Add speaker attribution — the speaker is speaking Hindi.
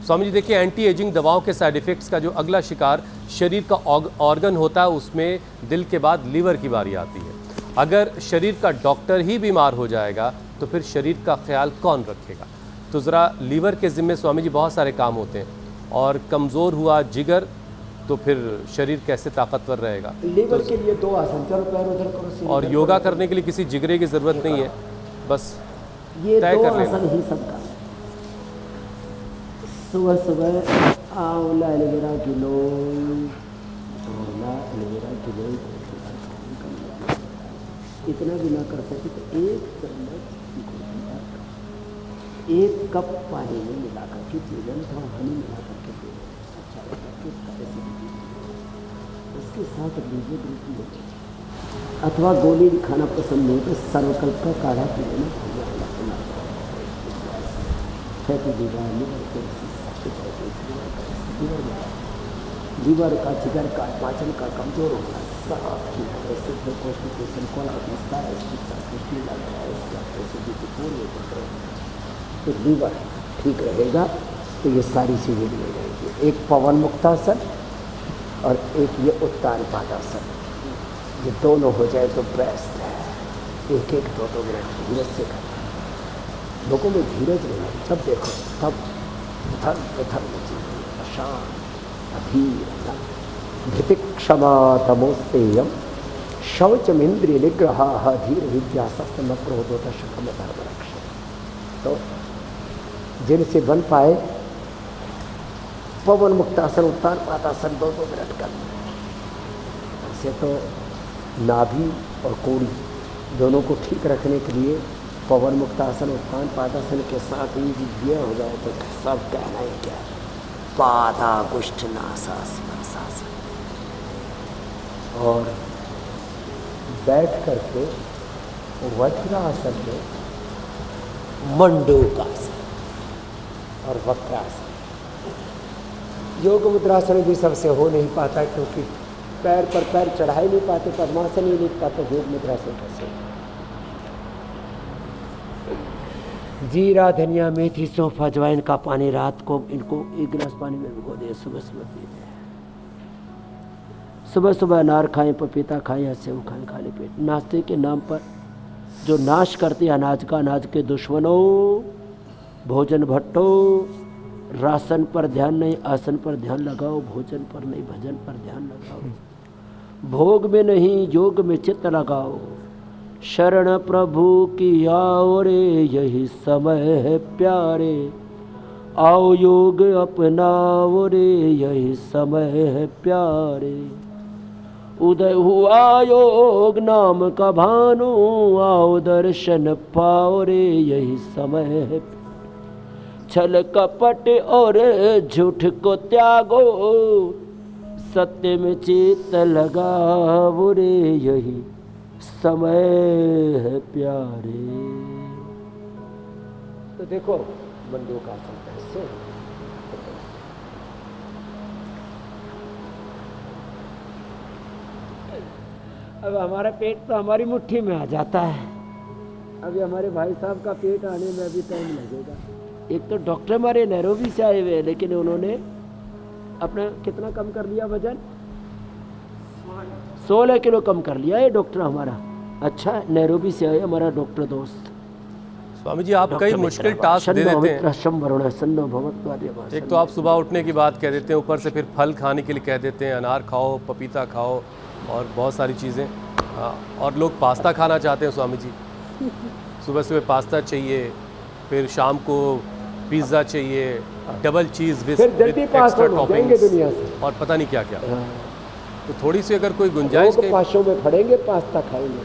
Speaker 1: स्वामी जी देखिए, एंटी एजिंग दवाओं के साइड इफ़ेक्ट्स का जो अगला शिकार शरीर का ऑर्गन होता है, उसमें दिल के बाद लीवर की बारी आती है। अगर शरीर का डॉक्टर ही बीमार हो जाएगा तो फिर शरीर का ख्याल कौन रखेगा? तो ज़रा लीवर के ज़िम्मे स्वामी जी बहुत सारे काम होते हैं, और कमज़ोर हुआ जिगर तो फिर शरीर कैसे ताकतवर रहेगा?
Speaker 2: लीवर के लिए 2 आसन, चलो पैर उधर करो,
Speaker 1: और योगा करने के लिए किसी जिगरे की ज़रूरत नहीं है, बस
Speaker 2: ये
Speaker 1: तय
Speaker 2: 2
Speaker 1: कर लेना।
Speaker 2: आसन ही सबका। सुबह सुबह आंवला एलोवेरा किलो, आंवला एलोवेरा किलो, इतना भी ना कर सके तो 1 चम्मच 1 कप पानी में मिला करके जीवन थोड़ा हनी मिला करके दे, अच्छा लगता है। उसके साथ लीजिए ग्लूकोज अथवा गोली खाना पसंद नहीं तो सर्वकल्प का काढ़ा पी लेना। लीवर का, जिगर का, पाचन का कमजोर होना सब ठीक है। ऐसे कॉन्स्टिपेशन कौन समझता है, तो लीवर ठीक रहेगा तो ये सारी चीज़ें भी हो जाएंगी। एक पवन मुक्तासन और एक ये उत्तान पादासन, ये दोनों हो जाए तो बेस्ट है। 1-1, 2-2 मिनट धीरज से करना। लोगों में धीरज नहीं है, जब देखो तब उथल अशांत अधीर धृतिक्षमा तमोस्तेयम शौचमिंद्रिय निग्रह धीर विद्या सप्तम क्रोधोत शतम धर्म रक्षण। तो जिनसे बन पाए पवन मुक्तासन, उत्तान पादासन 2-2 मिनट करना। ऐसे तो नाभि और कोड़ी दोनों को ठीक रखने के लिए पवन मुक्तासन, उत्तान पादासन के साथ ही ये हो जाए तो सब कहना ही क्या है, पादागुष्ठनासासन। और बैठ करके वज्रासन में मंडूकासन और वक्रासन। योग मुद्रासन भी सबसे हो नहीं पाता क्योंकि पैर पर पैर चढ़ा ही नहीं पाते, पद्मासन ही नहीं पाते, योग मुद्रासन कैसे? जीरा, धनिया, मेथी, सौंफ, अजवाइन का पानी रात को इनको 1 गिलास पानी में भिगो दे, सुबह सुबह पी लें। सुबह सुबह अनार खाएं, पपीता खाएं या सेव खाएं खाली पेट। नाश्ते के नाम पर जो नाश करते अनाज का, अनाज के दुश्मनों, भोजन भट्टो, राशन पर ध्यान नहीं, आसन पर ध्यान लगाओ, भोजन पर नहीं, भजन पर ध्यान लगाओ, भोग में नहीं, योग में चित्त लगाओ। शरण प्रभु की आओ रे, यही समय है प्यारे, आओ योग अपनाओ रे, यही समय है प्यारे। उदय हुआ योग नाम का भानु, आओ दर्शन पाओ रे, यही समय है। छल कपट और झूठ को त्यागो, सत्य में चित्त लगाओ रे, यही समय है प्यारे। तो देखो बंदों का कैसे अब हमारा पेट तो हमारी मुट्ठी में आ जाता है। अभी हमारे भाई साहब का पेट आने में अभी टाइम लगेगा। एक तो डॉक्टर हमारे नैरोबी से आए हुए हैं, लेकिन उन्होंने अपना कितना कम कर लिया वजन, 16 किलो कम कर लिया है डॉक्टर हमारा। अच्छा, नैरोबी से आए हमारा डॉक्टर दोस्त।
Speaker 1: स्वामी जी आप कई मुश्किल टास्क दे देते हैं।
Speaker 2: एक
Speaker 1: तो आप सुबह उठने की बात कह देते हैं, ऊपर से फिर फल खाने के लिए कह देते हैं, अनार खाओ, पपीता खाओ और बहुत सारी चीज़ें। और लोग पास्ता खाना चाहते हैं स्वामी जी, सुबह सुबह पास्ता चाहिए, फिर शाम को पिज़्ज़ा चाहिए, double cheese with extra toppings और पता नहीं क्या क्या। तो थोड़ी सी अगर कोई गुंजाइश,
Speaker 2: पासों में खड़ेंगे, पास्ता खाएंगे।